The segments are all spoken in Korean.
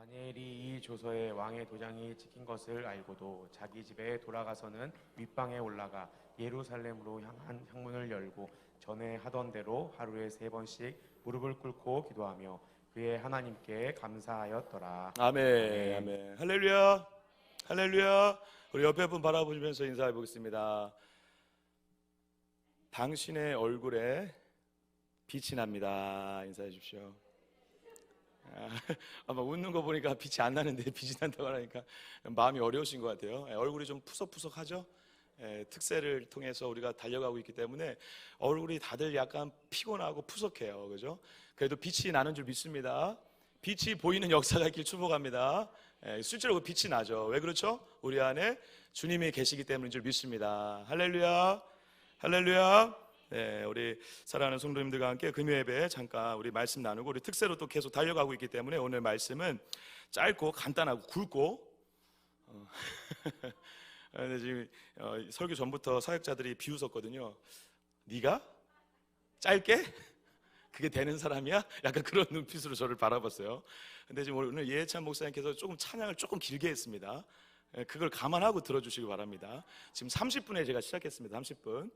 다니엘이 이 조서에 왕의 도장이 찍힌 것을 알고도 자기 집에 돌아가서는 윗방에 올라가 예루살렘으로 향한 향문을 열고 전에 하던 대로 하루에 3번씩 무릎을 꿇고 기도하며 그의 하나님께 감사하였더라. 아멘. 아멘. 할렐루야. 할렐루야. 우리 옆에 분 바라보시면서 인사해 보겠습니다. 당신의 얼굴에 빛이 납니다. 인사해 주십시오. 아마 웃는 거 보니까 빛이 안 나는데 빛이 난다고 하니까 마음이 어려우신 것 같아요. 얼굴이 좀 푸석푸석하죠? 특세를 통해서 우리가 달려가고 있기 때문에 얼굴이 다들 약간 피곤하고 푸석해요. 그죠? 그래도 빛이 나는 줄 믿습니다. 빛이 보이는 역사가 있길 축복합니다. 실제로 빛이 나죠. 왜 그렇죠? 우리 안에 주님이 계시기 때문인 줄 믿습니다. 할렐루야. 할렐루야. 네, 우리 사랑하는 성도님들과 함께 금요 예배 잠깐 우리 말씀 나누고 우리 특세로 또 계속 달려가고 있기 때문에 오늘 말씀은 짧고 간단하고 굵고 근데 지금 설교 전부터 사역자들이 비웃었거든요. 네가 짧게? 그게 되는 사람이야? 약간 그런 눈빛으로 저를 바라봤어요. 근데 지금 오늘 예찬 목사님께서 조금 찬양을 조금 길게 했습니다. 그걸 감안하고 들어주시기 바랍니다. 지금 30분에 제가 시작했습니다. 30분.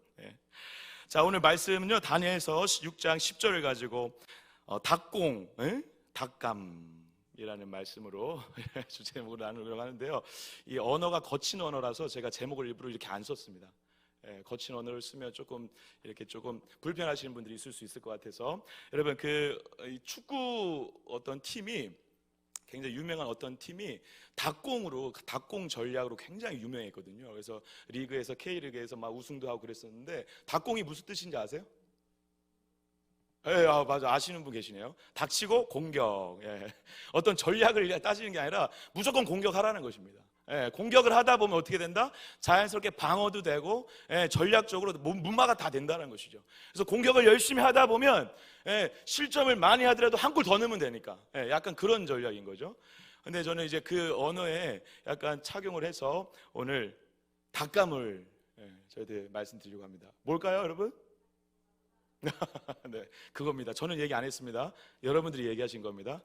자, 오늘 말씀은요 다니엘서 6장 10절을 가지고 닭공, 닭감이라는 말씀으로 주제목으로 나누려고 하는데요. 이 언어가 거친 언어라서 제가 제목을 일부러 이렇게 안 썼습니다. 거친 언어를 쓰면 조금 이렇게 조금 불편하시는 분들이 있을 수 있을 것 같아서 여러분 그 축구 어떤 팀이 굉장히 유명한 어떤 팀이 닭공 전략으로 굉장히 유명했거든요. 그래서 리그에서 K리그에서 막 우승도 하고 그랬었는데 닭공이 무슨 뜻인지 아세요? 맞아, 아시는 분 계시네요. 닥치고 공격. 어떤 전략을 따지는 게 아니라 무조건 공격하라는 것입니다. 공격을 하다 보면 어떻게 된다? 자연스럽게 방어도 되고 전략적으로 문마가 다 된다는 것이죠. 그래서 공격을 열심히 하다 보면 실점을 많이 하더라도 한 골 더 넣으면 되니까 약간 그런 전략인 거죠. 근데 저는 이제 그 언어에 약간 착용을 해서 오늘 닭감을 저희들 말씀드리려고 합니다. 뭘까요, 여러분? 네, 그겁니다. 저는 얘기 안 했습니다. 여러분들이 얘기하신 겁니다.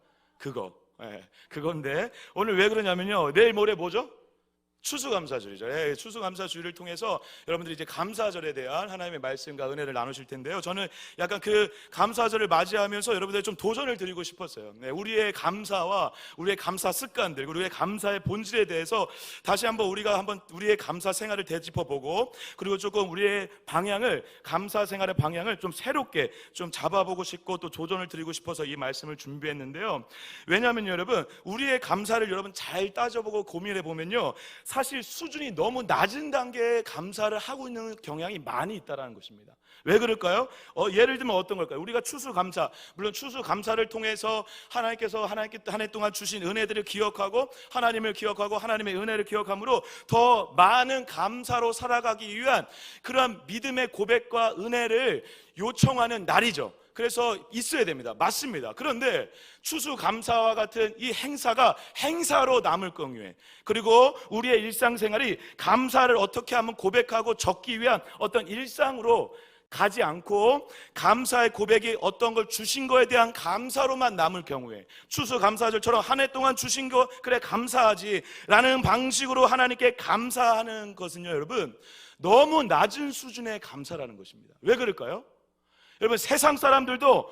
그건데 오늘 왜 그러냐면요, 내일 모레 뭐죠? 추수감사절이죠. 추수감사주일을 통해서 여러분들이 이제 감사절에 대한 하나님의 말씀과 은혜를 나누실 텐데요. 저는 약간 그 감사절을 맞이하면서 여러분들 좀 도전을 드리고 싶었어요. 우리의 감사와 우리의 감사 습관들, 우리의 감사의 본질에 대해서 다시 한번 우리의 감사 생활을 되짚어보고, 그리고 조금 우리의 방향을, 감사 생활의 방향을 좀 새롭게 좀 잡아보고 싶고 또 도전을 드리고 싶어서 이 말씀을 준비했는데요. 왜냐하면 여러분, 우리의 감사를 여러분 잘 따져보고 고민해 보면요, 사실 수준이 너무 낮은 단계의 감사를 하고 있는 경향이 많이 있다는 것입니다. 왜 그럴까요? 예를 들면 어떤 걸까요? 우리가 추수감사, 물론 추수감사를 통해서 하나님께서 한 해 동안 주신 은혜들을 기억하고 하나님을 기억하고 하나님의 은혜를 기억함으로 더 많은 감사로 살아가기 위한 그러한 믿음의 고백과 은혜를 요청하는 날이죠. 그래서 있어야 됩니다. 맞습니다. 그런데 추수감사와 같은 이 행사가 행사로 남을 경우에, 그리고 우리의 일상생활이 감사를 어떻게 하면 고백하고 적기 위한 어떤 일상으로 가지 않고 감사의 고백이 어떤 걸 주신 거에 대한 감사로만 남을 경우에, 추수감사절처럼 한 해 동안 주신 거 그래 감사하지 라는 방식으로 하나님께 감사하는 것은요, 여러분 너무 낮은 수준의 감사라는 것입니다. 왜 그럴까요? 여러분, 세상 사람들도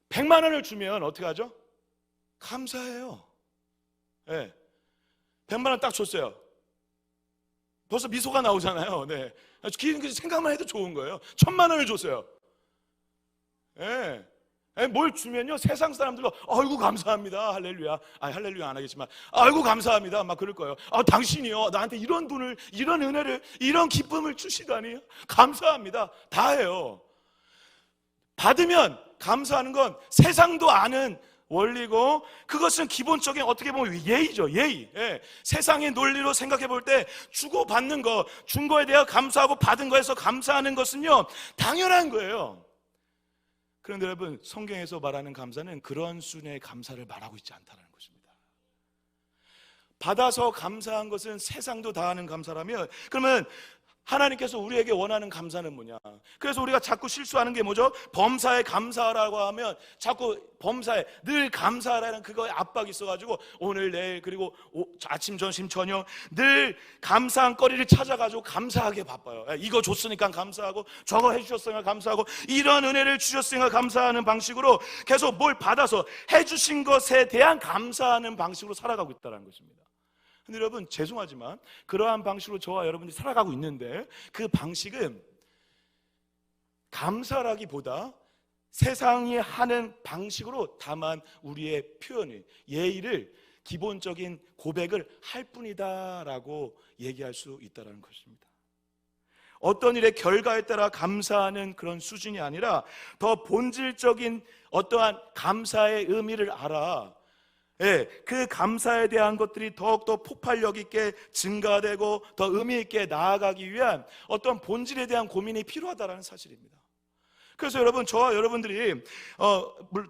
100만 원을 주면 어떻게 하죠? 감사해요. 100만 원 딱 줬어요. 벌써 미소가 나오잖아요. 생각만 해도 좋은 거예요. 1000만 원을 줬어요. 뭘 주면요, 세상 사람들도 아이고 감사합니다, 할렐루야. 할렐루야 안 하겠지만 아이고 감사합니다 막 그럴 거예요. 당신이요 나한테 이런 돈을, 이런 은혜를, 이런 기쁨을 주시다니 감사합니다. 다 해요. 받으면 감사하는 건 세상도 아는 원리고, 그것은 기본적인 어떻게 보면 예의죠. 예의. 세상의 논리로 생각해 볼 때 주고받는 거, 준 거에 대해 감사하고 받은 거에서 감사하는 것은요 당연한 거예요. 그런데 여러분, 성경에서 말하는 감사는 그런 수준의 감사를 말하고 있지 않다는 것입니다. 받아서 감사한 것은 세상도 다 하는 감사라면, 그러면 하나님께서 우리에게 원하는 감사는 뭐냐? 그래서 우리가 자꾸 실수하는 게 뭐죠? 범사에 감사하라고 하면 자꾸 범사에 늘 감사하라는 그거에 압박이 있어가지고 오늘 내일 그리고 아침 점심 저녁 늘 감사한 거리를 찾아가지고 감사하게 바빠요. 이거 줬으니까 감사하고 저거 해주셨으니까 감사하고 이런 은혜를 주셨으니까 감사하는 방식으로 계속 뭘 받아서 해주신 것에 대한 감사하는 방식으로 살아가고 있다는 것입니다. 근데 여러분 죄송하지만 그러한 방식으로 저와 여러분들이 살아가고 있는데 그 방식은 감사라기보다 세상이 하는 방식으로 다만 우리의 표현을 예의를 기본적인 고백을 할 뿐이다라고 얘기할 수 있다는 것입니다. 어떤 일의 결과에 따라 감사하는 그런 수준이 아니라 더 본질적인 어떠한 감사의 의미를 알아 그 감사에 대한 것들이 더욱더 폭발력 있게 증가되고 더 의미 있게 나아가기 위한 어떤 본질에 대한 고민이 필요하다는 사실입니다. 그래서 여러분 저와 여러분들이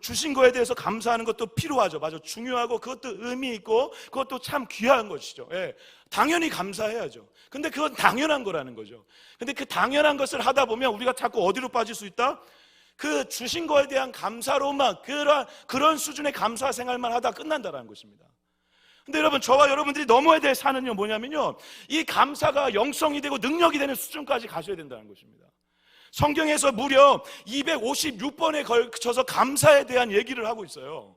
주신 거에 대해서 감사하는 것도 필요하죠. 맞아, 중요하고 그것도 의미 있고 그것도 참 귀한 것이죠. 당연히 감사해야죠. 근데 그건 당연한 거라는 거죠. 근데 그 당연한 것을 하다 보면 우리가 자꾸 어디로 빠질 수 있다? 그 주신 거에 대한 감사로만 그런 수준의 감사 생활만 하다 끝난다는 것입니다. 근데 여러분 저와 여러분들이 넘어야 될 산은요 뭐냐면요 이 감사가 영성이 되고 능력이 되는 수준까지 가셔야 된다는 것입니다. 성경에서 무려 256번에 걸쳐서 감사에 대한 얘기를 하고 있어요.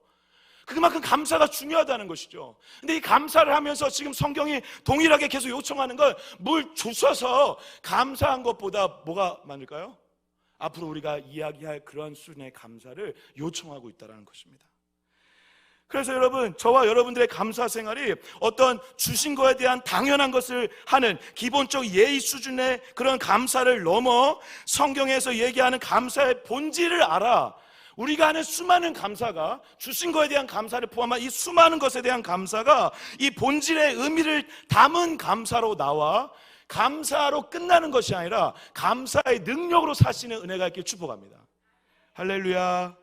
그만큼 감사가 중요하다는 것이죠. 근데 이 감사를 하면서 지금 성경이 동일하게 계속 요청하는 건 물 주셔서 감사한 것보다 뭐가 많을까요? 앞으로 우리가 이야기할 그런 수준의 감사를 요청하고 있다는 것입니다. 그래서 여러분 저와 여러분들의 감사 생활이 어떤 주신 거에 대한 당연한 것을 하는 기본적 예의 수준의 그런 감사를 넘어 성경에서 얘기하는 감사의 본질을 알아 우리가 하는 수많은 감사가 주신 거에 대한 감사를 포함한 이 수많은 것에 대한 감사가 이 본질의 의미를 담은 감사로 나와 감사로 끝나는 것이 아니라 감사의 능력으로 사시는 은혜가 있길 축복합니다. 할렐루야.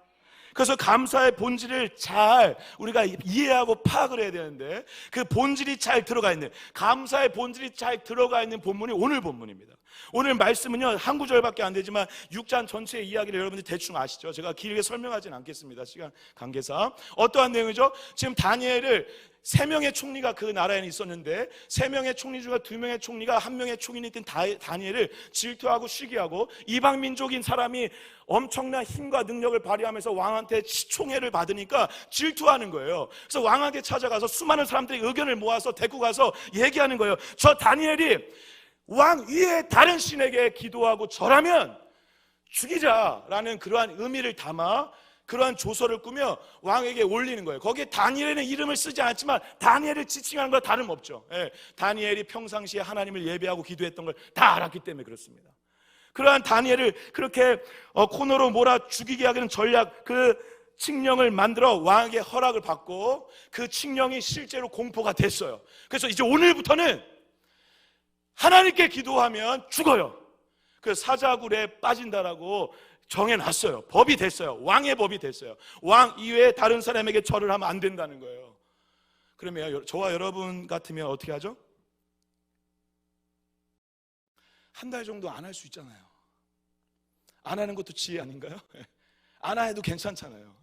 그래서 감사의 본질을 잘 우리가 이해하고 파악을 해야 되는데 그 본질이 잘 들어가 있는 감사의 본질이 잘 들어가 있는 본문이 오늘 본문입니다. 오늘 말씀은요 한 구절밖에 안 되지만 6장 전체의 이야기를 여러분들이 대충 아시죠? 제가 길게 설명하진 않겠습니다. 시간 관계상. 어떠한 내용이죠? 지금 다니엘을 3명의 총리가 그 나라에 있었는데 3명의 총리 중에 2명의 총리가 1명의 총리인 다니엘을 질투하고 시기하고 이방 민족인 사람이 엄청난 힘과 능력을 발휘하면서 왕한테 시총회를 받으니까 질투하는 거예요. 그래서 왕에게 찾아가서 수많은 사람들이 의견을 모아서 데리고 가서 얘기하는 거예요. 저 다니엘이 왕 위에 다른 신에게 기도하고 절하면 죽이자라는 그러한 의미를 담아 그러한 조서를 꾸며 왕에게 올리는 거예요. 거기에 다니엘의 이름을 쓰지 않았지만 다니엘을 지칭하는 건 다름없죠. 다니엘이 평상시에 하나님을 예배하고 기도했던 걸 다 알았기 때문에 그렇습니다. 그러한 다니엘을 그렇게 코너로 몰아 죽이게 하기는 전략 그 칙령을 만들어 왕에게 허락을 받고 그 칙령이 실제로 공포가 됐어요. 그래서 이제 오늘부터는 하나님께 기도하면 죽어요. 그 사자굴에 빠진다라고 정해놨어요. 법이 됐어요. 왕의 법이 됐어요. 왕 이외에 다른 사람에게 절을 하면 안 된다는 거예요. 그러면 저와 여러분 같으면 어떻게 하죠? 한 달 정도 안 할 수 있잖아요. 안 하는 것도 지혜 아닌가요? 안 해도 괜찮잖아요.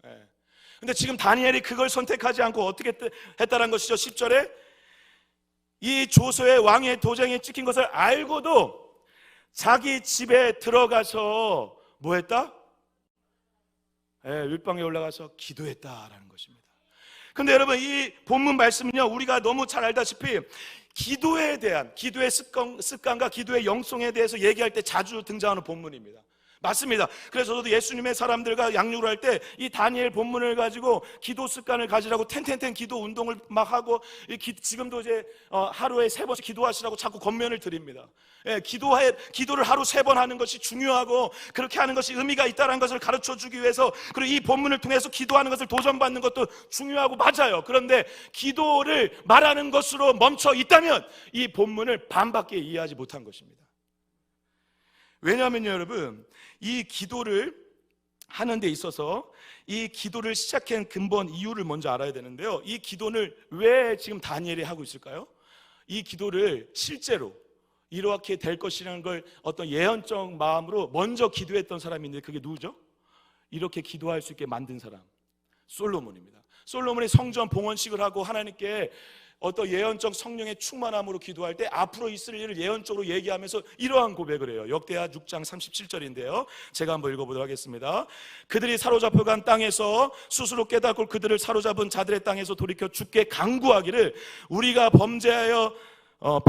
근데 지금 다니엘이 그걸 선택하지 않고 어떻게 했다는 것이죠. 10절에 이 조서에 왕의 도장이 찍힌 것을 알고도 자기 집에 들어가서 뭐 했다? 윗방에 올라가서 기도했다라는 것입니다. 그런데 여러분 이 본문 말씀은요 우리가 너무 잘 알다시피 기도에 대한 기도의 습관과 기도의 영성에 대해서 얘기할 때 자주 등장하는 본문입니다. 맞습니다. 그래서 저도 예수님의 사람들과 양육을 할 때 이 다니엘 본문을 가지고 기도 습관을 가지라고 텐텐텐 기도 운동을 막 하고 지금도 이제 하루에 3번씩 기도하시라고 자꾸 권면을 드립니다. 기도를 하루 3번 하는 것이 중요하고 그렇게 하는 것이 의미가 있다는 것을 가르쳐 주기 위해서 그리고 이 본문을 통해서 기도하는 것을 도전받는 것도 중요하고 맞아요. 그런데 기도를 말하는 것으로 멈춰 있다면 이 본문을 반밖에 이해하지 못한 것입니다. 왜냐하면요 여러분 이 기도를 하는 데 있어서 이 기도를 시작한 근본 이유를 먼저 알아야 되는데요 이 기도를 왜 지금 다니엘이 하고 있을까요? 이 기도를 실제로 이렇게 될 것이라는 걸 어떤 예언적 마음으로 먼저 기도했던 사람이 있는데 그게 누구죠? 이렇게 기도할 수 있게 만든 사람, 솔로몬입니다. 솔로몬이 성전 봉헌식을 하고 하나님께 어떤 예언적 성령의 충만함으로 기도할 때 앞으로 있을 일을 예언적으로 얘기하면서 이러한 고백을 해요. 역대하 6장 37절인데요 제가 한번 읽어보도록 하겠습니다. 그들이 사로잡혀간 땅에서 스스로 깨닫고 그들을 사로잡은 자들의 땅에서 돌이켜 주께 간구하기를 우리가 범죄하여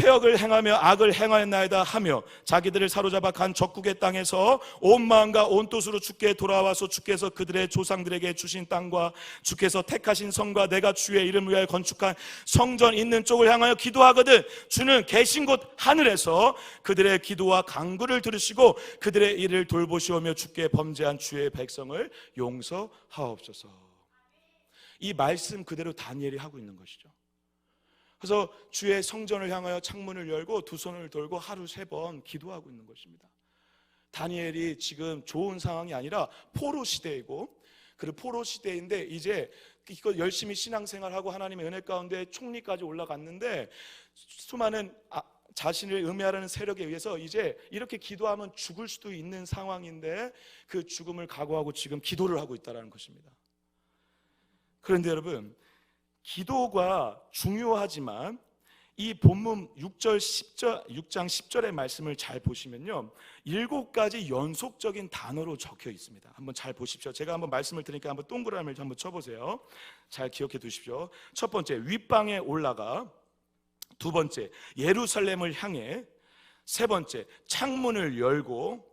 패역을 행하며 악을 행하였나이다 하며 자기들을 사로잡아 간 적국의 땅에서 온 마음과 온 뜻으로 주께 돌아와서 주께서 그들의 조상들에게 주신 땅과 주께서 택하신 성과 내가 주의 이름을 위하여 건축한 성전 있는 쪽을 향하여 기도하거든 주는 계신 곳 하늘에서 그들의 기도와 간구를 들으시고 그들의 일을 돌보시오며 주께 범죄한 주의 백성을 용서하옵소서. 이 말씀 그대로 다니엘이 하고 있는 것이죠. 그래서 주의 성전을 향하여 창문을 열고 두 손을 들고 하루 3번 기도하고 있는 것입니다. 다니엘이 지금 좋은 상황이 아니라 포로 시대이고, 그 포로 시대인데 이제 이거 열심히 신앙생활하고 하나님의 은혜 가운데 총리까지 올라갔는데 수많은 자신을 음해하려는 세력에 의해서 이제 이렇게 기도하면 죽을 수도 있는 상황인데 그 죽음을 각오하고 지금 기도를 하고 있다는 것입니다. 그런데 여러분, 기도가 중요하지만 이 본문 6장 10절의 말씀을 잘 보시면요 7가지 연속적인 단어로 적혀 있습니다. 한번 잘 보십시오. 제가 한번 말씀을 드리니까 한번 동그라미를 한번 쳐보세요. 잘 기억해 두십시오. 첫 번째, 윗방에 올라가. 두 번째, 예루살렘을 향해. 세 번째, 창문을 열고.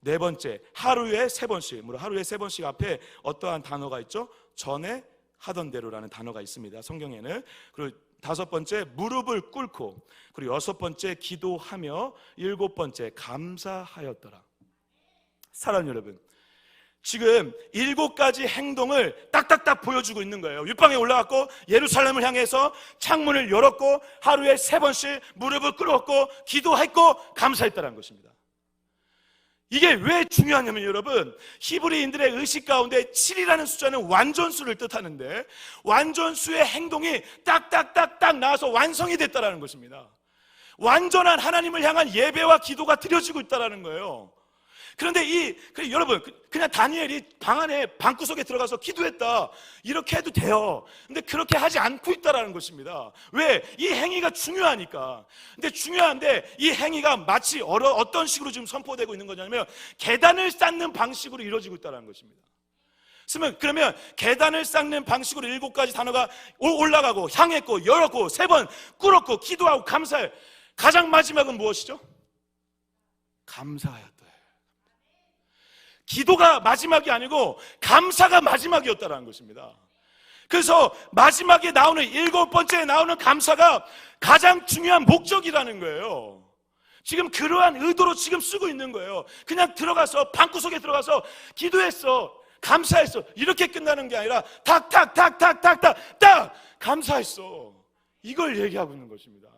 네 번째, 하루에 3번씩. 물론 하루에 3번씩 앞에 어떠한 단어가 있죠? 전에 하던 대로라는 단어가 있습니다, 성경에는. 그리고 5번째, 무릎을 꿇고. 그리고 6번째, 기도하며. 7번째, 감사하였더라. 사랑하는 여러분, 지금 7가지 행동을 딱딱딱 보여주고 있는 거예요. 윗방에 올라갔고 예루살렘을 향해서 창문을 열었고 하루에 3번씩 무릎을 꿇었고 기도했고 감사했다는 것입니다. 이게 왜 중요하냐면 여러분, 히브리인들의 의식 가운데 7이라는 숫자는 완전수를 뜻하는데 완전수의 행동이 딱딱딱딱 나와서 완성이 됐다는 것입니다. 완전한 하나님을 향한 예배와 기도가 드려지고 있다는 거예요. 그런데 여러분, 그냥 다니엘이 방 안에 방구석에 들어가서 기도했다 이렇게 해도 돼요. 근데 그렇게 하지 않고 있다는 것입니다. 왜? 이 행위가 중요하니까. 근데 중요한데 이 행위가 마치 어떤 식으로 지금 선포되고 있는 거냐면 계단을 쌓는 방식으로 이루어지고 있다는 것입니다. 그러면 계단을 쌓는 방식으로 7가지 단어가 올라가고 향했고 열었고 3번 꿇었고 기도하고 감사해. 가장 마지막은 무엇이죠? 감사하였다. 기도가 마지막이 아니고 감사가 마지막이었다는 것입니다. 그래서 마지막에 나오는 7번째에 나오는 감사가 가장 중요한 목적이라는 거예요. 지금 그러한 의도로 지금 쓰고 있는 거예요. 그냥 들어가서 방구석에 들어가서 기도했어, 감사했어 이렇게 끝나는 게 아니라 탁탁탁탁탁탁 감사했어, 이걸 얘기하고 있는 것입니다.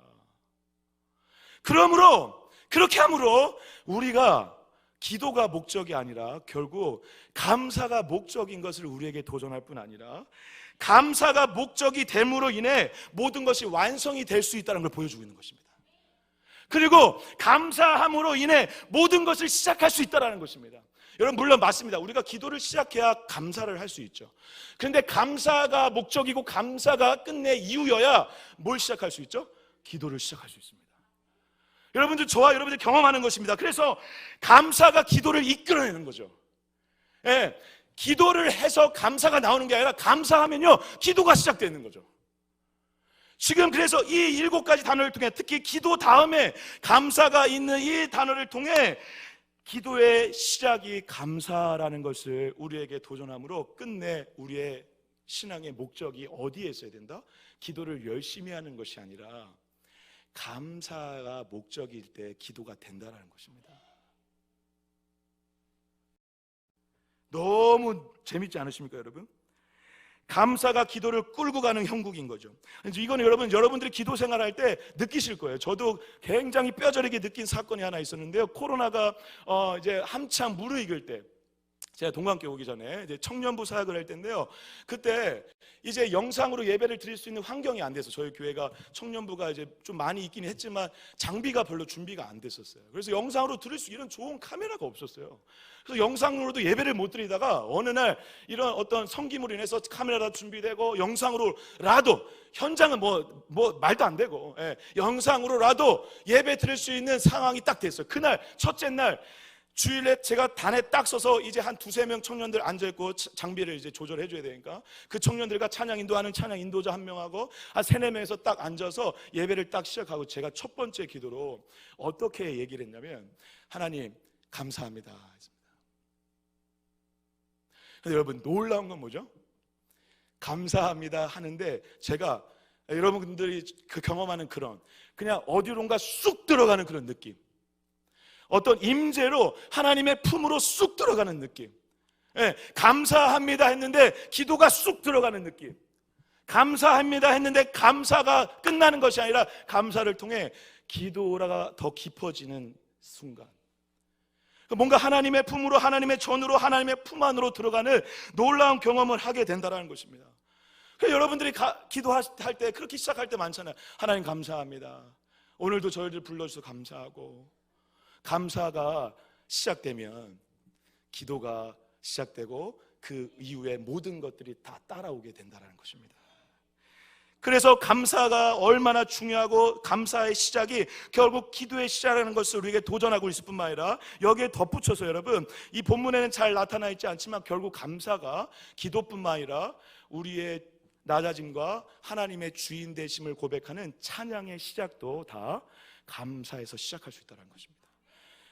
그러므로 그렇게 함으로 우리가 기도가 목적이 아니라 결국 감사가 목적인 것을 우리에게 도전할 뿐 아니라 감사가 목적이 됨으로 인해 모든 것이 완성이 될 수 있다는 걸 보여주고 있는 것입니다. 그리고 감사함으로 인해 모든 것을 시작할 수 있다는 것입니다. 여러분, 물론 맞습니다. 우리가 기도를 시작해야 감사를 할 수 있죠. 그런데 감사가 목적이고 감사가 끝내 이유여야 뭘 시작할 수 있죠? 기도를 시작할 수 있습니다. 여러분들, 저와 여러분들 경험하는 것입니다. 그래서 감사가 기도를 이끌어내는 거죠. 예, 기도를 해서 감사가 나오는 게 아니라 감사하면요 기도가 시작되는 거죠. 지금 그래서 이 7가지 단어를 통해 특히 기도 다음에 감사가 있는 이 단어를 통해 기도의 시작이 감사라는 것을 우리에게 도전함으로 끝내 우리의 신앙의 목적이 어디에 있어야 된다? 기도를 열심히 하는 것이 아니라 감사가 목적일 때 기도가 된다는 것입니다. 너무 재밌지 않으십니까, 여러분? 감사가 기도를 끌고 가는 형국인 거죠. 이거는 여러분들이 기도 생활할 때 느끼실 거예요. 저도 굉장히 뼈저리게 느낀 사건이 하나 있었는데요. 코로나가 이제 한참 무르익을 때 제가 동관교 오기 전에 이제 청년부 사역을 할 때인데요. 그때 이제 영상으로 예배를 드릴 수 있는 환경이 안 돼서 저희 교회가 청년부가 이제 좀 많이 있긴 했지만 장비가 별로 준비가 안 됐었어요. 그래서 영상으로 들을 수 이런 좋은 카메라가 없었어요. 그래서 영상으로도 예배를 못 드리다가 어느 날 이런 어떤 성김으로 인해서 카메라가 준비되고 영상으로라도 현장은 뭐 말도 안 되고 영상으로라도 예배 드릴 수 있는 상황이 딱 됐어요. 그날 첫째 날 주일에 제가 단에 딱 서서 이제 한 두세 명 청년들 앉아있고 장비를 이제 조절해 줘야 되니까 그 청년들과 찬양 인도하는 찬양 인도자 한 명하고 한 세네 명에서 딱 앉아서 예배를 딱 시작하고 제가 첫 번째 기도로 어떻게 얘기를 했냐면 하나님 감사합니다. 근데 여러분 놀라운 건 뭐죠? 감사합니다 하는데 제가 여러분들이 그 경험하는 그런 그냥 어디론가 쑥 들어가는 그런 느낌, 어떤 임재로 하나님의 품으로 쑥 들어가는 느낌. 감사합니다 했는데 기도가 쑥 들어가는 느낌. 감사합니다 했는데 감사가 끝나는 것이 아니라 감사를 통해 기도가 더 깊어지는 순간, 뭔가 하나님의 품으로, 하나님의 전으로, 하나님의 품 안으로 들어가는 놀라운 경험을 하게 된다는 것입니다. 여러분들이 기도할 때 그렇게 시작할 때 많잖아요. 하나님 감사합니다. 오늘도 저희를 불러주셔서 감사하고, 감사가 시작되면 기도가 시작되고 그 이후에 모든 것들이 다 따라오게 된다는 것입니다. 그래서 감사가 얼마나 중요하고 감사의 시작이 결국 기도의 시작이라는 것을 우리에게 도전하고 있을 뿐만 아니라 여기에 덧붙여서 여러분 이 본문에는 잘 나타나 있지 않지만 결국 감사가 기도뿐만 아니라 우리의 낮아짐과 하나님의 주인 되심을 고백하는 찬양의 시작도 다 감사에서 시작할 수 있다는 것입니다.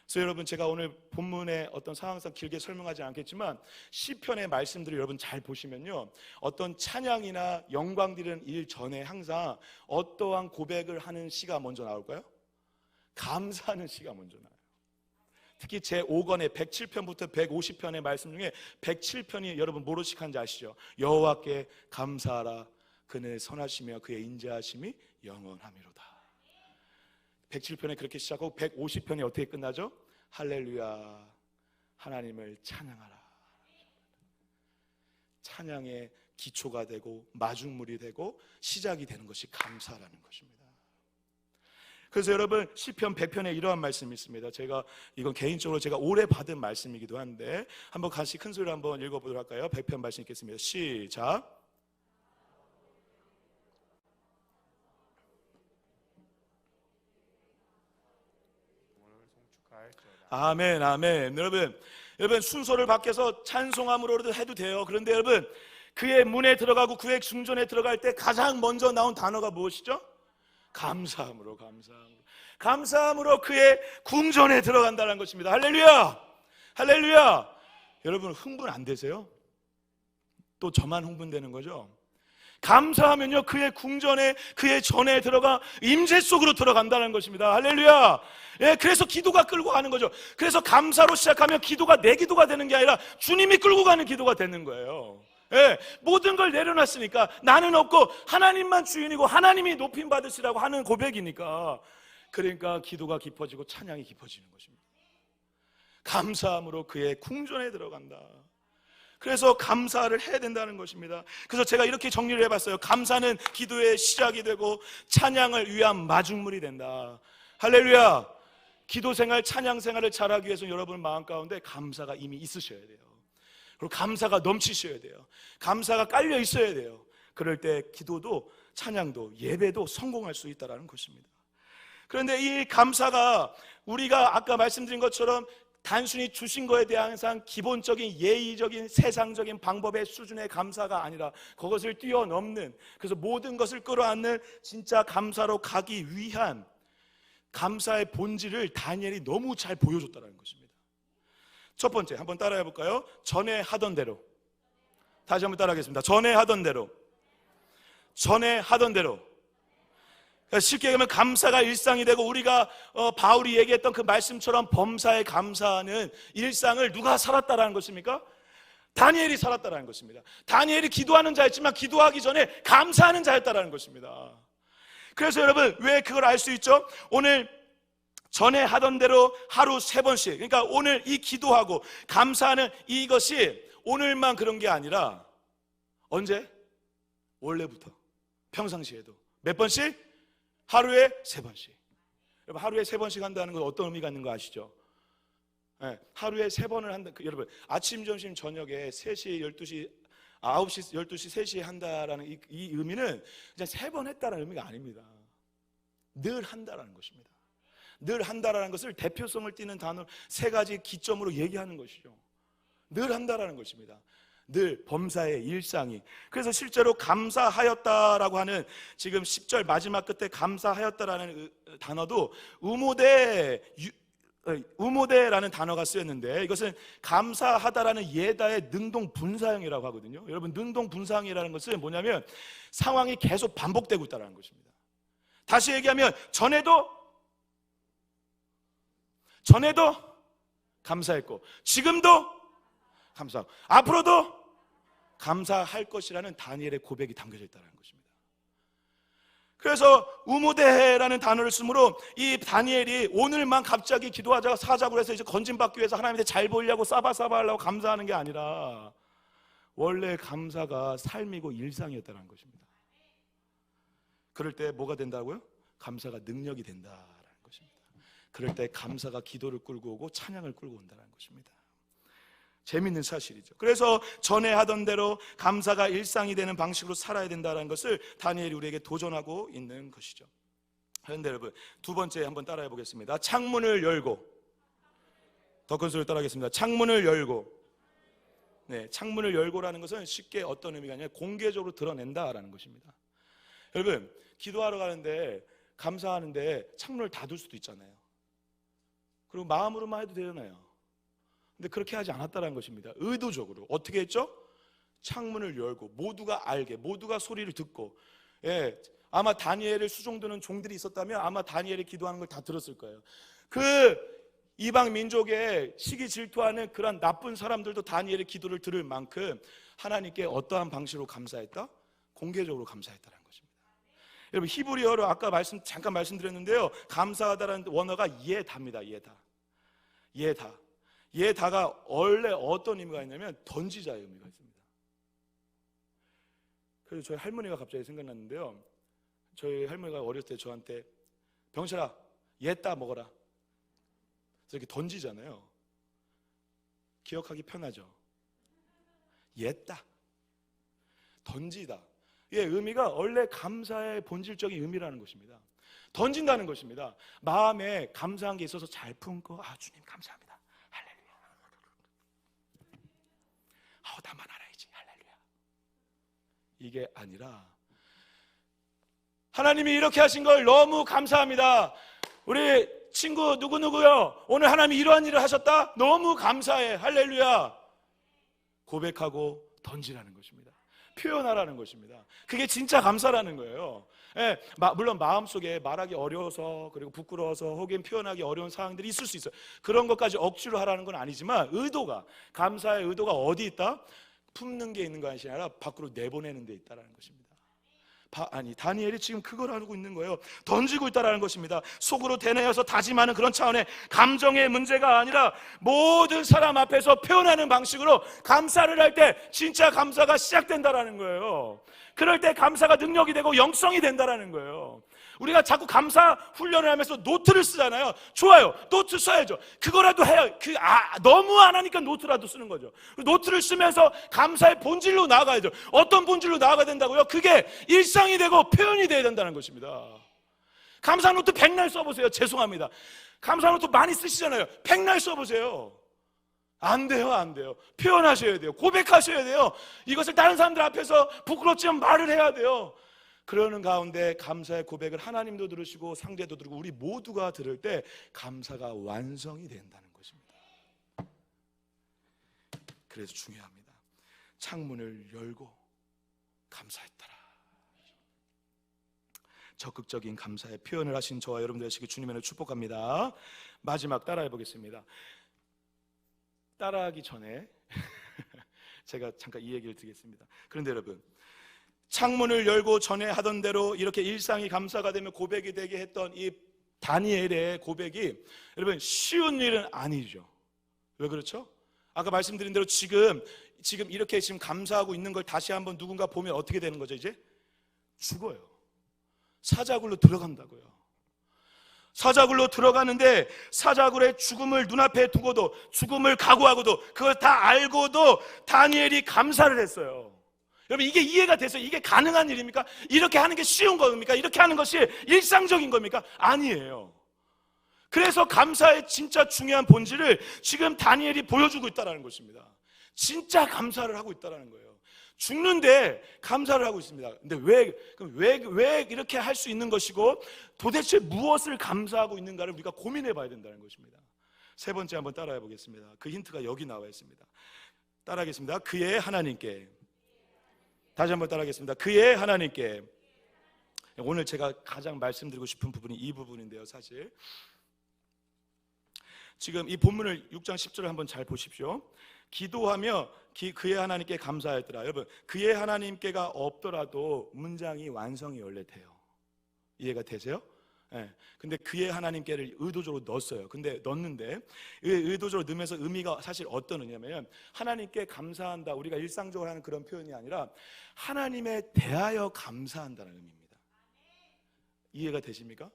그래서 여러분 제가 오늘 본문의 어떤 상황상 길게 설명하지 않겠지만 시편의 말씀들을 여러분 잘 보시면요, 어떤 찬양이나 영광 드리는 일 전에 항상 어떠한 고백을 하는 시가 먼저 나올까요? 감사하는 시가 먼저 나와요. 특히 제5권의 107편부터 150편의 말씀 중에 107편이 여러분 뭐로 시작하는지 아시죠? 여호와께 감사하라, 그는 선하시며 그의 인자하심이 영원하미로다. 107편에 그렇게 시작하고 150편이 어떻게 끝나죠? 할렐루야, 하나님을 찬양하라. 찬양의 기초가 되고 마중물이 되고 시작이 되는 것이 감사라는 것입니다. 그래서 여러분 시편 100편에 이러한 말씀이 있습니다. 제가 이건 개인적으로 제가 오래 받은 말씀이기도 한데 한번 같이 큰 소리로 한번 읽어보도록 할까요? 100편 말씀 읽겠습니다. 시작. 아멘, 아멘. 여러분 순서를 바뀌어서 찬송함으로 해도 돼요. 그런데 여러분 그의 문에 들어가고 그의 중전에 들어갈 때 가장 먼저 나온 단어가 무엇이죠? 감사함으로, 감사함으로 그의 궁전에 들어간다는 것입니다. 할렐루야, 할렐루야. 여러분 흥분 안 되세요? 또 저만 흥분되는 거죠? 감사하면요 그의 궁전에, 그의 전에 들어가 임재 속으로 들어간다는 것입니다. 할렐루야. 그래서 기도가 끌고 가는 거죠. 그래서 감사로 시작하면 기도가 내 기도가 되는 게 아니라 주님이 끌고 가는 기도가 되는 거예요. 모든 걸 내려놨으니까 나는 없고 하나님만 주인이고 하나님이 높임 받으시라고 하는 고백이니까, 그러니까 기도가 깊어지고 찬양이 깊어지는 것입니다. 감사함으로 그의 궁전에 들어간다. 그래서 감사를 해야 된다는 것입니다. 그래서 제가 이렇게 정리를 해봤어요. 감사는 기도의 시작이 되고 찬양을 위한 마중물이 된다. 할렐루야. 기도 생활, 찬양 생활을 잘하기 위해서 여러분 마음 가운데 감사가 이미 있으셔야 돼요. 그리고 감사가 넘치셔야 돼요. 감사가 깔려 있어야 돼요. 그럴 때 기도도 찬양도 예배도 성공할 수 있다는 것입니다. 그런데 이 감사가 우리가 아까 말씀드린 것처럼 단순히 주신 거에 대한 항상 기본적인 예의적인 세상적인 방법의 수준의 감사가 아니라 그것을 뛰어넘는, 그래서 모든 것을 끌어안는 진짜 감사로 가기 위한 감사의 본질을 다니엘이 너무 잘 보여줬다는 것입니다. 첫 번째 한번 따라해 볼까요? 전에 하던 대로. 다시 한번 따라하겠습니다. 전에 하던 대로. 전에 하던 대로. 쉽게 얘기하면 감사가 일상이 되고 우리가 바울이 얘기했던 그 말씀처럼 범사에 감사하는 일상을 누가 살았다라는 것입니까? 다니엘이 살았다라는 것입니다. 다니엘이 기도하는 자였지만 기도하기 전에 감사하는 자였다라는 것입니다. 그래서 여러분 왜 그걸 알 수 있죠? 오늘 전에 하던 대로 하루 3번씩, 그러니까 오늘 이 기도하고 감사하는 이것이 오늘만 그런 게 아니라 언제? 원래부터 평상시에도 몇 번씩? 하루에 3번씩. 여러분, 하루에 3번씩 한다는 건 어떤 의미가 있는 거 아시죠? 네, 하루에 3번을 한다. 여러분, 아침, 점심, 저녁에 3시, 12시, 9시, 12시, 3시에 한다라는 이 의미는 그냥 3번 했다라는 의미가 아닙니다. 늘 한다라는 것입니다. 늘 한다라는 것을 대표성을 띠는 단어 3가지 기점으로 얘기하는 것이죠. 늘 한다라는 것입니다. 늘 범사의 일상이. 그래서 실제로 감사하였다라고 하는 지금 10절 마지막 끝에 감사하였다라는 단어도 우모대라는 단어가 쓰였는데, 이것은 감사하다라는 예다의 능동 분사형이라고 하거든요. 여러분, 능동 분사형이라는 것은 뭐냐면 상황이 계속 반복되고 있다는 것입니다. 다시 얘기하면 전에도 감사했고, 지금도 감사하고, 앞으로도 감사할 것이라는 다니엘의 고백이 담겨져 있다는 것입니다. 그래서 우무대라는 단어를 쓰므로 이 다니엘이 오늘만 갑자기 기도하자가 사자고 해서 이제 건진받기 위해서 하나님한테 잘 보이려고 싸바싸바 하려고 감사하는 게 아니라 원래 감사가 삶이고 일상이었다는 것입니다. 그럴 때 뭐가 된다고요? 감사가 능력이 된다라는 것입니다. 그럴 때 감사가 기도를 끌고 오고 찬양을 끌고 온다는 것입니다. 재밌는 사실이죠. 그래서 전에 하던 대로 감사가 일상이 되는 방식으로 살아야 된다는 것을 다니엘이 우리에게 도전하고 있는 것이죠. 그런데 여러분, 2번째 한번 따라해 보겠습니다. 창문을 열고, 더 큰 소리로 따라하겠습니다. 창문을 열고. 네, 창문을 열고라는 것은 쉽게 어떤 의미가 아니라 공개적으로 드러낸다라는 것입니다. 여러분, 기도하러 가는데 감사하는데 창문을 닫을 수도 있잖아요. 그리고 마음으로만 해도 되잖아요. 근데 그렇게 하지 않았다는 것입니다. 의도적으로 어떻게 했죠? 창문을 열고 모두가 알게, 모두가 소리를 듣고. 예, 아마 다니엘을 수종드는 종들이 있었다면 아마 다니엘이 기도하는 걸 다 들었을 거예요. 그 이방 민족의 시기 질투하는 그런 나쁜 사람들도 다니엘의 기도를 들을 만큼 하나님께 어떠한 방식으로 감사했다? 공개적으로 감사했다는 것입니다. 여러분, 히브리어로 아까 잠깐 말씀드렸는데요, 감사하다라는 원어가 예다입니다. 예다가 원래 어떤 의미가 있냐면 던지자의 의미가 있습니다. 그래서 저희 할머니가 갑자기 생각났는데요, 저희 할머니가 어렸을 때 저한테 병철아, 예따 먹어라, 그래서 이렇게 던지잖아요. 기억하기 편하죠? 예따, 던지다. 이 의미가 원래 감사의 본질적인 의미라는 것입니다. 던진다는 것입니다. 마음에 감사한 게 있어서 잘 품고, 주님 감사합니다, 나만 알아야지, 할렐루야. 이게 아니라 하나님이 이렇게 하신 걸 너무 감사합니다. 우리 친구 누구누구요, 오늘 하나님이 이러한 일을 하셨다, 너무 감사해, 할렐루야. 고백하고 던지라는 것입니다. 표현하라는 것입니다. 그게 진짜 감사라는 거예요. 예, 물론 마음속에 말하기 어려워서, 그리고 부끄러워서, 혹은 표현하기 어려운 상황들이 있을 수 있어요. 그런 것까지 억지로 하라는 건 아니지만, 감사의 의도가 어디 있다? 품는 게 있는 것이 아니라 밖으로 내보내는 데 있다는 것입니다. 다니엘이 지금 그걸 하고 있는 거예요. 던지고 있다는 것입니다. 속으로 되뇌어서 다짐하는 그런 차원의 감정의 문제가 아니라 모든 사람 앞에서 표현하는 방식으로 감사를 할 때 진짜 감사가 시작된다는 거예요. 그럴 때 감사가 능력이 되고 영성이 된다는 거예요. 우리가 자꾸 감사 훈련을 하면서 노트를 쓰잖아요. 좋아요, 노트 써야죠. 그거라도 해요. 너무 안 하니까 노트라도 쓰는 거죠. 노트를 쓰면서 감사의 본질로 나아가야죠. 어떤 본질로 나아가야 된다고요? 그게 일상이 되고 표현이 돼야 된다는 것입니다. 감사 노트 100날 써보세요. 죄송합니다, 감사 노트 많이 쓰시잖아요. 100날 써보세요. 안 돼요. 표현하셔야 돼요. 고백하셔야 돼요. 이것을 다른 사람들 앞에서 부끄럽지만 말을 해야 돼요. 그러는 가운데 감사의 고백을 하나님도 들으시고 상대도 들고 우리 모두가 들을 때 감사가 완성이 된다는 것입니다. 그래서 중요합니다. 창문을 열고 감사했더라. 적극적인 감사의 표현을 하신 저와 여러분들 되시기 주님의 은혜를 축복합니다. 마지막 따라해 보겠습니다. 따라하기 전에 제가 잠깐 이 얘기를 드리겠습니다. 그런데 여러분, 창문을 열고 전에 하던 대로 이렇게 일상이 감사가 되면 고백이 되게 했던 이 다니엘의 고백이 여러분 쉬운 일은 아니죠. 왜 그렇죠? 아까 말씀드린 대로 지금 이렇게 지금 감사하고 있는 걸 다시 한번 누군가 보면 어떻게 되는 거죠? 이제 죽어요. 사자굴로 들어간다고요. 사자굴로 들어가는데 사자굴의 죽음을 눈앞에 두고도, 죽음을 각오하고도, 그걸 다 알고도 다니엘이 감사를 했어요. 여러분, 이게 이해가 됐어요? 이게 가능한 일입니까? 이렇게 하는 게 쉬운 겁니까? 이렇게 하는 것이 일상적인 겁니까? 아니에요. 그래서 감사의 진짜 중요한 본질을 지금 다니엘이 보여주고 있다는 것입니다. 진짜 감사를 하고 있다는 거예요. 죽는데 감사를 하고 있습니다. 근데 왜 이렇게 할 수 있는 것이고, 도대체 무엇을 감사하고 있는가를 우리가 고민해 봐야 된다는 것입니다. 세 번째 한번 따라해 보겠습니다. 그 힌트가 여기 나와 있습니다. 따라하겠습니다. 그의 하나님께. 다시 한번 따라하겠습니다. 그의 하나님께. 오늘 제가 가장 말씀드리고 싶은 부분이 이 부분인데요. 사실 지금 이 본문을 6장 10절을 한번 잘 보십시오. 기도하며 그의 하나님께 감사하였더라. 여러분, 그의 하나님께가 없더라도 문장이 완성이 원래 돼요. 이해가 되세요? 네. 근데 그의 하나님께를 의도적으로 넣었어요. 근데 넣는데 의도적으로 넣으면서 의미가 사실 어떤 의미냐면, 하나님께 감사한다, 우리가 일상적으로 하는 그런 표현이 아니라 하나님에 대하여 감사한다는 의미입니다. 이해가 되십니까?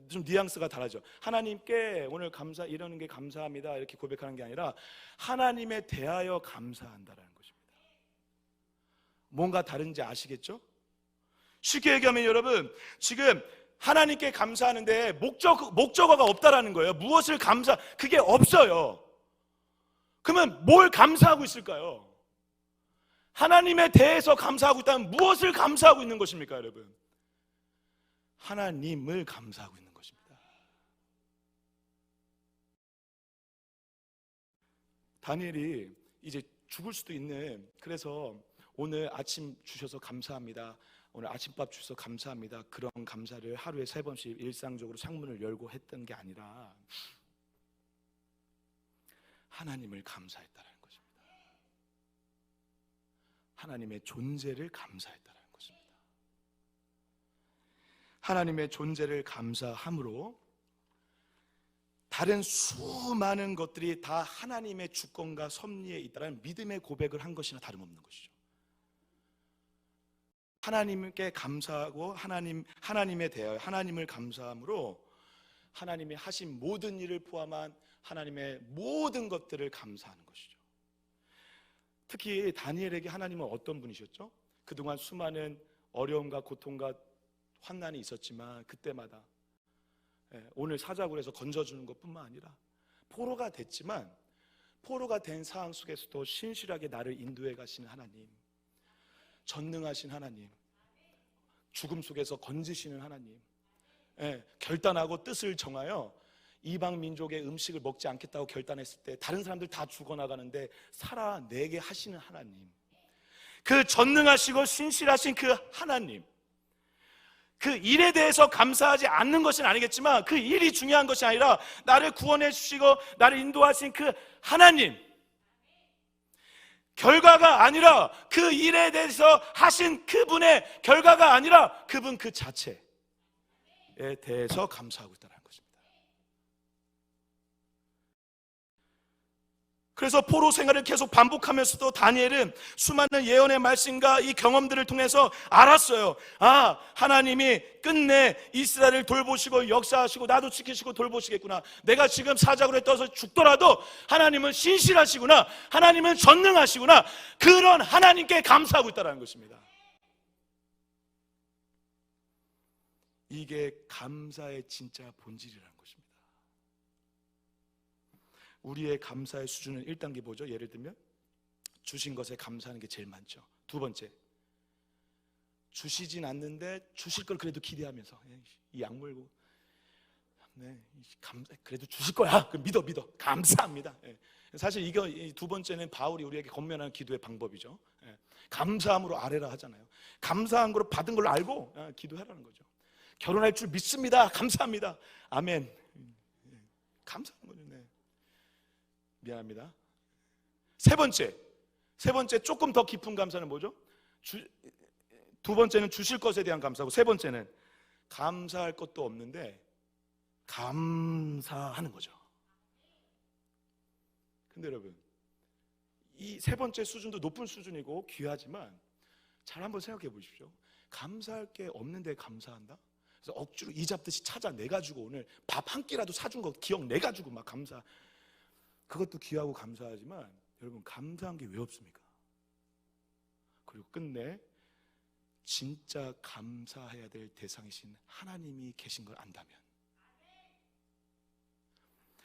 좀 뉘앙스가 다르죠. 하나님께 오늘 이러는 게 감사합니다 이렇게 고백하는 게 아니라 하나님에 대하여 감사한다는 것입니다. 뭔가 다른지 아시겠죠? 쉽게 얘기하면 여러분, 지금 하나님께 감사하는데 목적어가 없다라는 거예요. 무엇을 그게 없어요. 그러면 뭘 감사하고 있을까요? 하나님에 대해서 감사하고 있다면 무엇을 감사하고 있는 것입니까, 여러분? 하나님을 감사하고 있는 것입니다. 다니엘이 이제 죽을 수도 있는, 그래서 오늘 아침 주셔서 감사합니다, 오늘 아침밥 주셔서 감사합니다, 그런 감사를 하루에 3번씩 일상적으로 창문을 열고 했던 게 아니라 하나님을 감사했다는 것입니다. 하나님의 존재를 감사했다는 것입니다. 하나님의 존재를 감사함으로 다른 수많은 것들이 다 하나님의 주권과 섭리에 있다는 믿음의 고백을 한 것이나 다름없는 것이죠. 하나님께 감사하고 하나님에 대하여 하나님을 감사함으로 하나님이 하신 모든 일을 포함한 하나님의 모든 것들을 감사하는 것이죠. 특히 다니엘에게 하나님은 어떤 분이셨죠? 그동안 수많은 어려움과 고통과 환난이 있었지만 그때마다 오늘 사자굴에서 건져주는 것뿐만 아니라 포로가 됐지만 포로가 된 상황 속에서도 신실하게 나를 인도해 가시는 하나님, 전능하신 하나님, 죽음 속에서 건지시는 하나님, 결단하고 뜻을 정하여 이방 민족의 음식을 먹지 않겠다고 결단했을 때 다른 사람들 다 죽어나가는데 살아내게 하시는 하나님, 그 전능하시고 신실하신 그 하나님, 그 일에 대해서 감사하지 않는 것은 아니겠지만 그 일이 중요한 것이 아니라 나를 구원해 주시고 나를 인도하신 그 하나님, 결과가 아니라 그 일에 대해서 하신 그분의 결과가 아니라 그분 그 자체에 대해서 감사하고 있다는 것입니다. 그래서 포로 생활을 계속 반복하면서도 다니엘은 수많은 예언의 말씀과 이 경험들을 통해서 알았어요. 아, 하나님이 끝내 이스라엘을 돌보시고 역사하시고 나도 지키시고 돌보시겠구나. 내가 지금 사자굴에 떠서 죽더라도 하나님은 신실하시구나, 하나님은 전능하시구나, 그런 하나님께 감사하고 있다는 것입니다. 이게 감사의 진짜 본질이라는 것입니다. 우리의 감사의 수준은 1단계 뭐죠? 예를 들면 주신 것에 감사하는 게 제일 많죠. 두 번째, 주시진 않는데 주실 걸 그래도 기대하면서 이 약물고 그래도 주실 거야, 믿어 감사합니다. 사실 이거 두 번째는 바울이 우리에게 권면하는 기도의 방법이죠. 감사함으로 아뢰라 하잖아요. 감사한 거로 받은 걸로 알고 기도하라는 거죠. 결혼할 줄 믿습니다, 감사합니다, 아멘. 감사한 거죠. 미안합니다. 세 번째 조금 더 깊은 감사는 뭐죠? 두 번째는 주실 것에 대한 감사고, 세 번째는 감사할 것도 없는데 감사하는 거죠. 근데 여러분, 이 세 번째 수준도 높은 수준이고 귀하지만 잘 한번 생각해 보십시오. 감사할 게 없는데 감사한다? 그래서 억지로 이 잡듯이 찾아내가지고 오늘 밥 한 끼라도 사준 거 기억내가지고 막 감사, 그것도 귀하고 감사하지만 여러분, 감사한 게 왜 없습니까? 그리고 끝내 진짜 감사해야 될 대상이신 하나님이 계신 걸 안다면,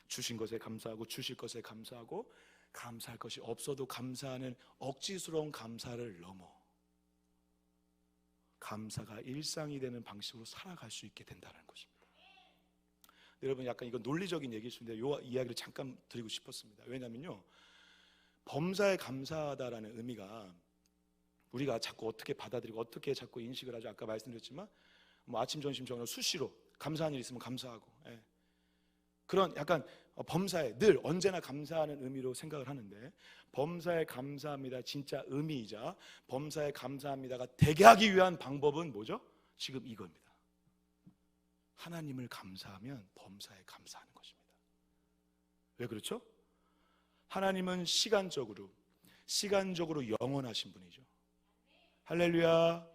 주신 것에 감사하고 주실 것에 감사하고 감사할 것이 없어도 감사하는 억지스러운 감사를 넘어 감사가 일상이 되는 방식으로 살아갈 수 있게 된다는 것입니다. 여러분, 약간 이건 논리적인 얘기일 수 있는데 이 이야기를 잠깐 드리고 싶었습니다. 왜냐면요, 범사에 감사하다라는 의미가 우리가 자꾸 어떻게 받아들이고 어떻게 자꾸 인식을 하죠. 아까 말씀드렸지만 뭐 아침, 점심, 저녁 수시로 감사한 일 있으면 감사하고, 그런 약간 범사에 늘 언제나 감사하는 의미로 생각을 하는데, 범사에 감사합니다 진짜 의미이자 범사에 감사합니다가 되게 하기 위한 방법은 뭐죠? 지금 이겁니다. 하나님을 감사하면 범사에 감사하는 것입니다. 왜 그렇죠? 하나님은 시간적으로 영원하신 분이죠. 할렐루야.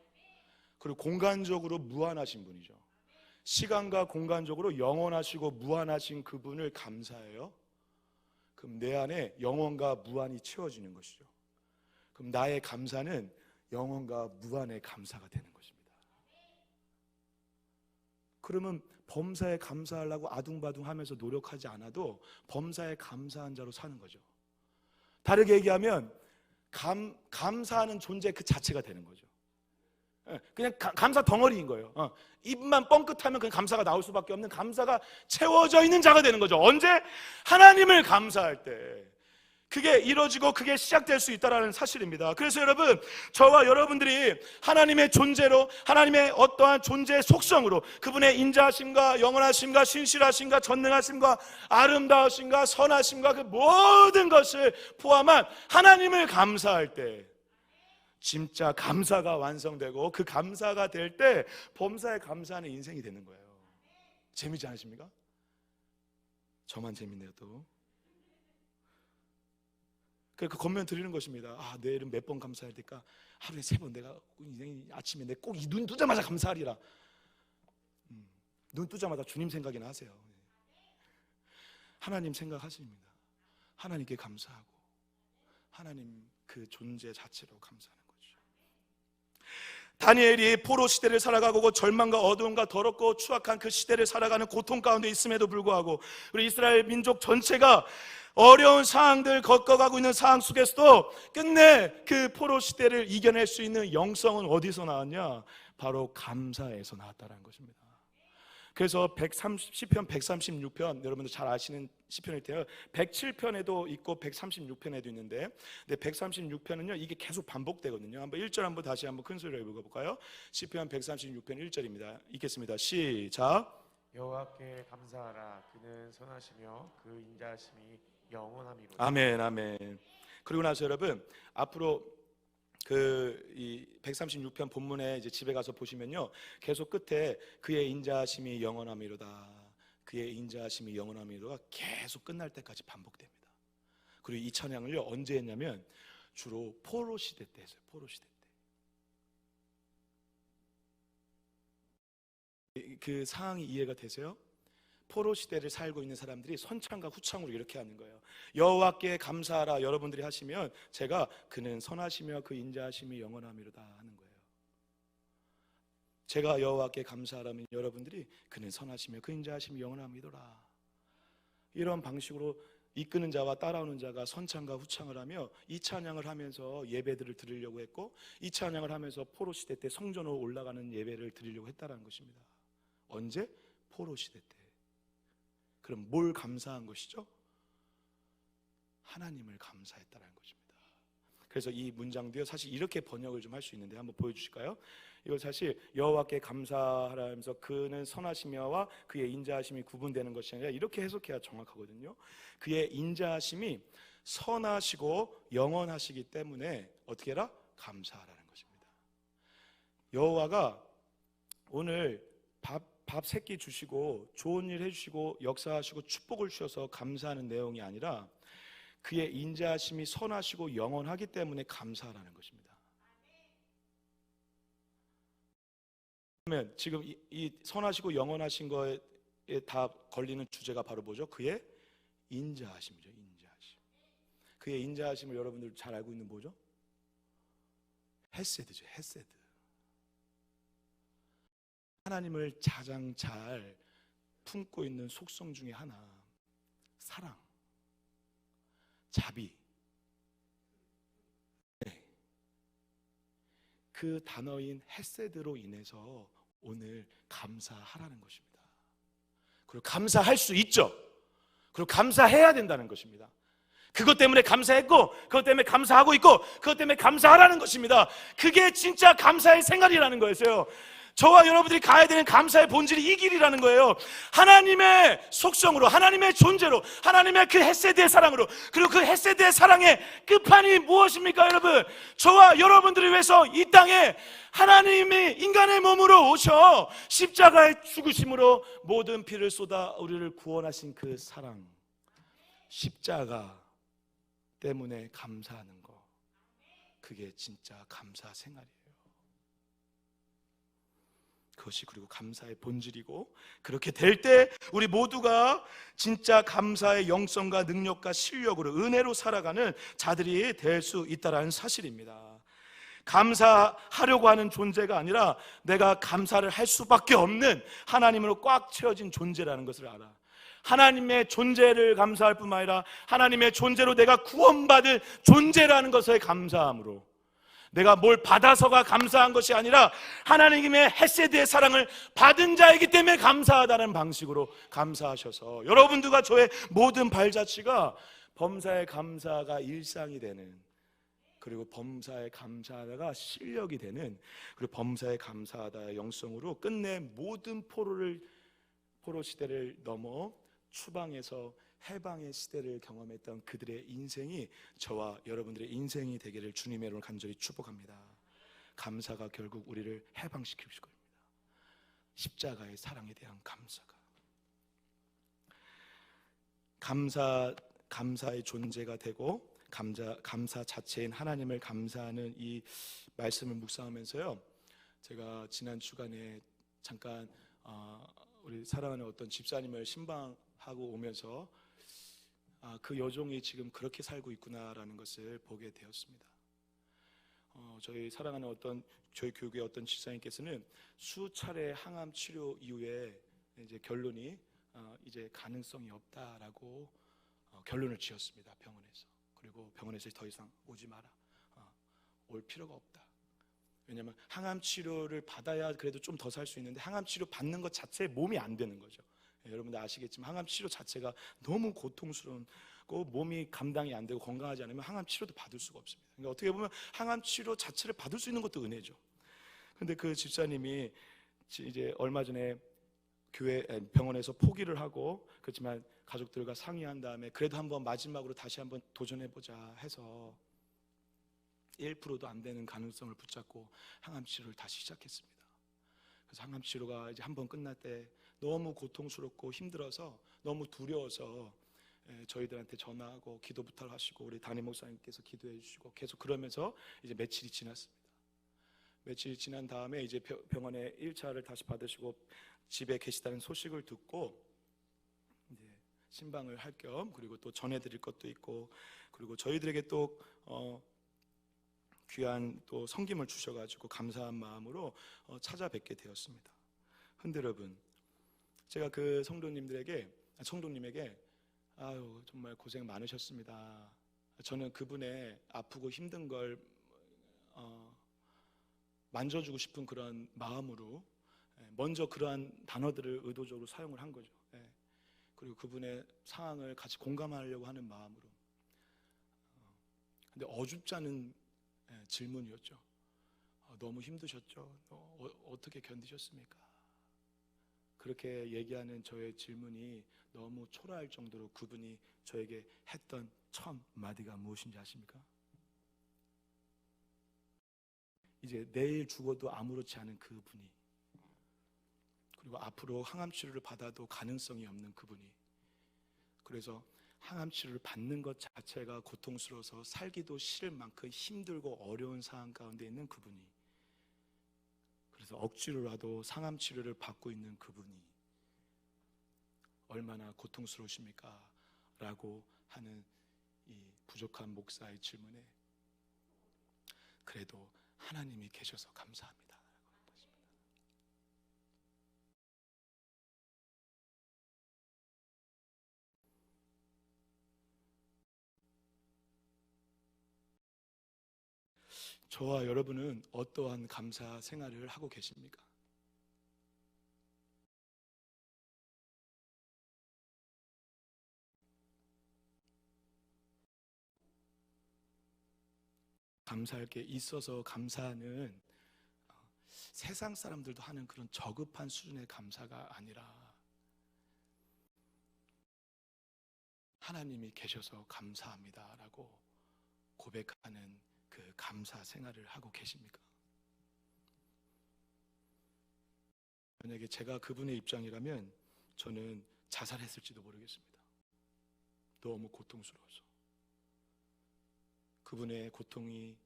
그리고 공간적으로 무한하신 분이죠. 시간과 공간적으로 영원하시고 무한하신 그분을 감사해요. 그럼 내 안에 영원과 무한이 채워지는 것이죠. 그럼 나의 감사는 영원과 무한의 감사가 되는 것입니다. 그러면 범사에 감사하려고 아둥바둥하면서 노력하지 않아도 범사에 감사한 자로 사는 거죠. 다르게 얘기하면 감사하는 존재 그 자체가 되는 거죠. 그냥 감사 덩어리인 거예요. 입만 뻥끗하면 그냥 감사가 나올 수밖에 없는, 감사가 채워져 있는 자가 되는 거죠. 언제? 하나님을 감사할 때 그게 이루어지고 그게 시작될 수 있다는 사실입니다. 그래서 여러분, 저와 여러분들이 하나님의 존재로, 하나님의 어떠한 존재의 속성으로, 그분의 인자하심과 영원하심과 신실하심과 전능하심과 아름다우심과 선하심과 그 모든 것을 포함한 하나님을 감사할 때 진짜 감사가 완성되고, 그 감사가 될 때 범사에 감사하는 인생이 되는 거예요. 재미지 않으십니까? 저만 재밌네요. 또 그 겉면 드리는 것입니다. 내일은 몇 번 감사해야 될까? 하루에 3번 내가 아침에 내 꼭 이 눈 뜨자마자 감사하리라. 눈 뜨자마자 주님 생각이나 하세요. 하나님 생각하십니다. 하나님께 감사하고 하나님 그 존재 자체로 감사하는 거죠. 다니엘이 포로 시대를 살아가고 절망과 어두움과 더럽고 추악한 그 시대를 살아가는 고통 가운데 있음에도 불구하고, 우리 이스라엘 민족 전체가 어려운 상황들 겪어가고 있는 상황 속에서도 끝내 그 포로 시대를 이겨낼 수 있는 영성은 어디서 나왔냐? 바로 감사에서 나왔다는 것입니다. 그래서 시편 136편, 여러분들 잘 아시는 시편일 텐데요, 107편에도 있고 136편에도 있는데, 136편은요 이게 계속 반복되거든요. 한번 1절 한번 다시 한번 큰 소리로 읽어볼까요? 시편 136편 1절입니다. 읽겠습니다. 시작. 여호와께 감사하라. 그는 선하시며 그 인자하심이 영원함이로다. 아멘, 아멘. 그리고 나서 여러분, 앞으로 이 136편 본문에 이제 집에 가서 보시면요, 계속 끝에 그의 인자하심이 영원함이로다, 그의 인자하심이 영원함이로다 계속 끝날 때까지 반복됩니다. 그리고 이 찬양을요 언제 했냐면 주로 포로 시대 때 했어요. 포로 시대 때. 그 상황이 이해가 되세요? 포로 시대를 살고 있는 사람들이 선창과 후창으로 이렇게 하는 거예요. 여호와께 감사하라 여러분들이 하시면 제가 그는 선하시며 그 인자하심이 영원함이로다 하는 거예요. 제가 여호와께 감사하라면 여러분들이 그는 선하시며 그 인자하심이 영원함이로다, 이런 방식으로 이끄는 자와 따라오는 자가 선창과 후창을 하며 이 찬양을 하면서 예배들을 드리려고 했고, 이 찬양을 하면서 포로 시대 때 성전으로 올라가는 예배를 드리려고 했다는 것입니다. 언제? 포로 시대 때. 그럼 뭘 감사한 것이죠? 하나님을 감사했다는 것입니다. 그래서 이 문장도요 사실 이렇게 번역을 좀 할 수 있는데 한번 보여주실까요? 이거 사실 여호와께 감사하라면서 그는 선하시며와 그의 인자하심이 구분되는 것이 아니라 이렇게 해석해야 정확하거든요. 그의 인자하심이 선하시고 영원하시기 때문에 어떻게 해라? 감사하라는 것입니다. 여호와가 오늘 밥 3끼 주시고 좋은 일 해주시고 역사하시고 축복을 주셔서 감사하는 내용이 아니라 그의 인자하심이 선하시고 영원하기 때문에 감사하라는 것입니다. 그러면 지금 이 선하시고 영원하신 거에 다 걸리는 주제가 바로 뭐죠? 그의 인자하심이죠. 인자하심. 그의 인자하심을 여러분들 잘 알고 있는 뭐죠? 헤세드죠. 헤세드. 하나님을 가장 잘 품고 있는 속성 중에 하나, 사랑, 자비. 네. 그 단어인 헤세드로 인해서 오늘 감사하라는 것입니다. 그리고 감사할 수 있죠. 그리고 감사해야 된다는 것입니다. 그것 때문에 감사했고, 그것 때문에 감사하고 있고, 그것 때문에 감사하라는 것입니다. 그게 진짜 감사의 생활이라는 거였어요. 저와 여러분들이 가야 되는 감사의 본질이 이 길이라는 거예요. 하나님의 속성으로, 하나님의 존재로, 하나님의 그 헤세드의 사랑으로, 그리고 그 헤세드의 사랑의 끝판이 무엇입니까, 여러분? 저와 여러분들을 위해서 이 땅에 하나님이 인간의 몸으로 오셔 십자가의 죽으심으로 모든 피를 쏟아 우리를 구원하신 그 사랑, 십자가 때문에 감사하는 거, 그게 진짜 감사 생활이에요. 그것이 그리고 감사의 본질이고, 그렇게 될 때 우리 모두가 진짜 감사의 영성과 능력과 실력으로 은혜로 살아가는 자들이 될 수 있다는 사실입니다. 감사하려고 하는 존재가 아니라 내가 감사를 할 수밖에 없는 하나님으로 꽉 채워진 존재라는 것을 알아. 하나님의 존재를 감사할 뿐만 아니라 하나님의 존재로 내가 구원받은 존재라는 것에 감사함으로, 내가 뭘 받아서가 감사한 것이 아니라 하나님의 헤세드의 사랑을 받은 자이기 때문에 감사하다는 방식으로 감사하셔서 여러분들과 저의 모든 발자취가 범사의 감사가 일상이 되는, 그리고 범사에 감사하다가 실력이 되는, 그리고 범사에 감사하다의 영성으로 끝내 모든 포로 시대를 넘어 추방에서 해방의 시대를 경험했던 그들의 인생이 저와 여러분들의 인생이 되기를 주님의 이름으로 간절히 축복합니다. 감사가 결국 우리를 해방시킬 겁니다. 십자가의 사랑에 대한 감사의 존재가 되고 감사 자체인 하나님을 감사하는 이 말씀을 묵상하면서요, 제가 지난 주간에 잠깐 우리 사랑하는 어떤 집사님을 신방하고 오면서 그 여종이 지금 그렇게 살고 있구나라는 것을 보게 되었습니다. 저희 사랑하는 저희 교육의 어떤 집사님께서는 수차례 항암 치료 이후에 이제 결론이 이제 가능성이 없다라고 결론을 지었습니다. 병원에서. 그리고 병원에서 더 이상 오지 마라. 올 필요가 없다. 왜냐하면 항암 치료를 받아야 그래도 좀 더 살 수 있는데 항암 치료 받는 것 자체에 몸이 안 되는 거죠. 여러분들 아시겠지만 항암 치료 자체가 너무 고통스러운고 몸이 감당이 안 되고 건강하지 않으면 항암 치료도 받을 수가 없습니다. 그러니까 어떻게 보면 항암 치료 자체를 받을 수 있는 것도 은혜죠. 그런데 그 집사님이 이제 얼마 전에 병원에서 포기를 하고, 그렇지만 가족들과 상의한 다음에 그래도 한번 마지막으로 다시 한번 도전해보자 해서 1%도 안 되는 가능성을 붙잡고 항암 치료를 다시 시작했습니다. 그래서 항암 치료가 이제 한번 끝날 때 너무 고통스럽고 힘들어서 너무 두려워서 저희들한테 전화하고 기도 부탁하시고 우리 담임 목사님께서 기도해 주시고 계속 그러면서 이제 며칠이 지났습니다. 며칠이 지난 다음에 이제 병원에 1차를 다시 받으시고 집에 계시다는 소식을 듣고 이제 신방을 할 겸, 그리고 또 전해드릴 것도 있고, 그리고 저희들에게 또 귀한 또 성김을 주셔가지고 감사한 마음으로 찾아뵙게 되었습니다. 근데 여러분, 제가 그 성도님에게 아유 정말 고생 많으셨습니다. 저는 그분의 아프고 힘든 걸 만져주고 싶은 그런 마음으로 먼저 그러한 단어들을 의도적으로 사용을 한 거죠. 그리고 그분의 상황을 같이 공감하려고 하는 마음으로. 근데 어줍지 않은 질문이었죠. 너무 힘드셨죠? 어떻게 견디셨습니까? 그렇게 얘기하는 저의 질문이 너무 초라할 정도로 그분이 저에게 했던 첫 마디가 무엇인지 아십니까? 이제 내일 죽어도 아무렇지 않은 그분이, 그리고 앞으로 항암 치료를 받아도 가능성이 없는 그분이, 그래서 항암 치료를 받는 것 자체가 고통스러워서 살기도 싫을 만큼 힘들고 어려운 상황 가운데 있는 그분이, 그래서 억지로라도 항암 치료를 받고 있는 그분이 얼마나 고통스러우십니까? 라고 하는 이 부족한 목사의 질문에 그래도 하나님이 계셔서 감사합니다 라고 하십니다. 저와 여러분은 어떠한 감사 생활을 하고 계십니까? 감사할 게 있어서 감사하는 세상 사람들도 하는 그런 저급한 수준의 감사가 아니라 하나님이 계셔서 감사합니다라고 고백하는 그 감사 생활을 하고 계십니까? 만약에 제가 그분의 입장이라면 저는 자살했을지도 모르겠습니다. 너무 고통스러워서. 그분의 고통이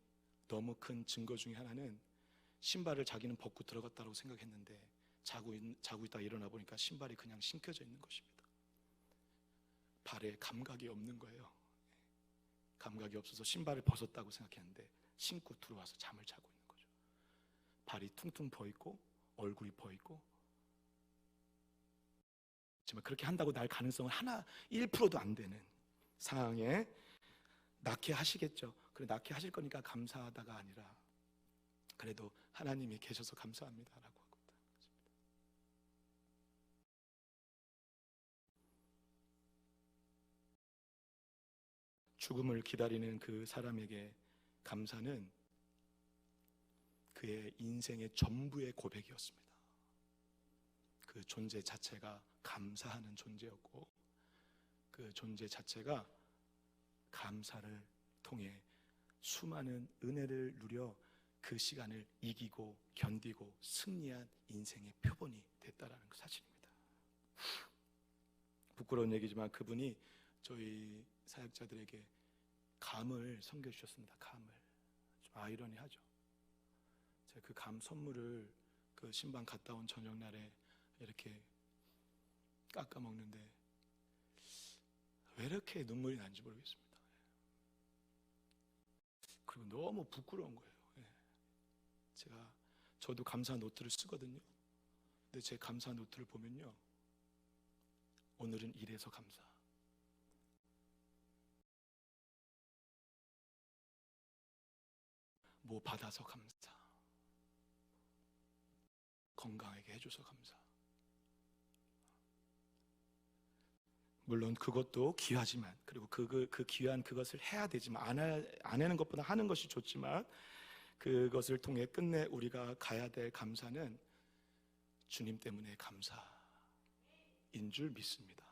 너무 큰 증거 중에 하나는 신발을 자기는 벗고 들어갔다고 생각했는데 자고 있다가 일어나 보니까 신발이 그냥 신겨져 있는 것입니다. 발에 감각이 없는 거예요. 감각이 없어서 신발을 벗었다고 생각했는데 신고 들어와서 잠을 자고 있는 거죠. 발이 퉁퉁 버있고 얼굴이 버있고. 하지만 그렇게 한다고 날 가능성은 1%도 안 되는 상황에 낫게 하시겠죠. 그래, 낫게 하실 거니까 감사하다가 아니라 그래도 하나님이 계셔서 감사합니다라고 하고 있습니다. 죽음을 기다리는 그 사람에게 감사는 그의 인생의 전부의 고백이었습니다. 그 존재 자체가 감사하는 존재였고 그 존재 자체가 감사를 통해 수많은 은혜를 누려 그 시간을 이기고 견디고 승리한 인생의 표본이 됐다라는 사실입니다. 부끄러운 얘기지만 그분이 저희 사역자들에게 감을 섬겨주셨습니다. 감을. 좀 아이러니하죠. 제가 그 감 선물을 그 신방 갔다 온 저녁날에 이렇게 깎아 먹는데 왜 이렇게 눈물이 나는지 모르겠습니다. 그리고 너무 부끄러운 거예요. 저도 감사 노트를 쓰거든요. 근데 제 감사 노트를 보면요, 오늘은 이래서 감사, 뭐 받아서 감사, 건강하게 해줘서 감사. 물론 그것도 귀하지만, 그리고 그 귀한 그것을 해야 되지만, 안 하는 것보다 하는 것이 좋지만, 그것을 통해 끝내 우리가 가야 될 감사는 주님 때문에 감사인 줄 믿습니다.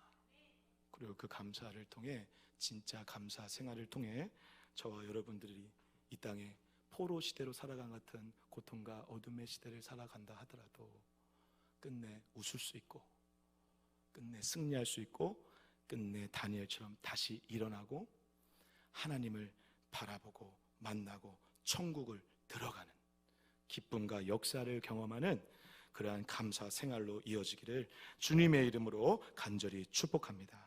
그리고 그 감사를 통해, 진짜 감사 생활을 통해 저와 여러분들이 이 땅에 포로 시대로 살아간 같은 고통과 어둠의 시대를 살아간다 하더라도 끝내 웃을 수 있고, 끝내 승리할 수 있고, 끝내 다니엘처럼 다시 일어나고 하나님을 바라보고 만나고 천국을 들어가는 기쁨과 역사를 경험하는 그러한 감사 생활로 이어지기를 주님의 이름으로 간절히 축복합니다.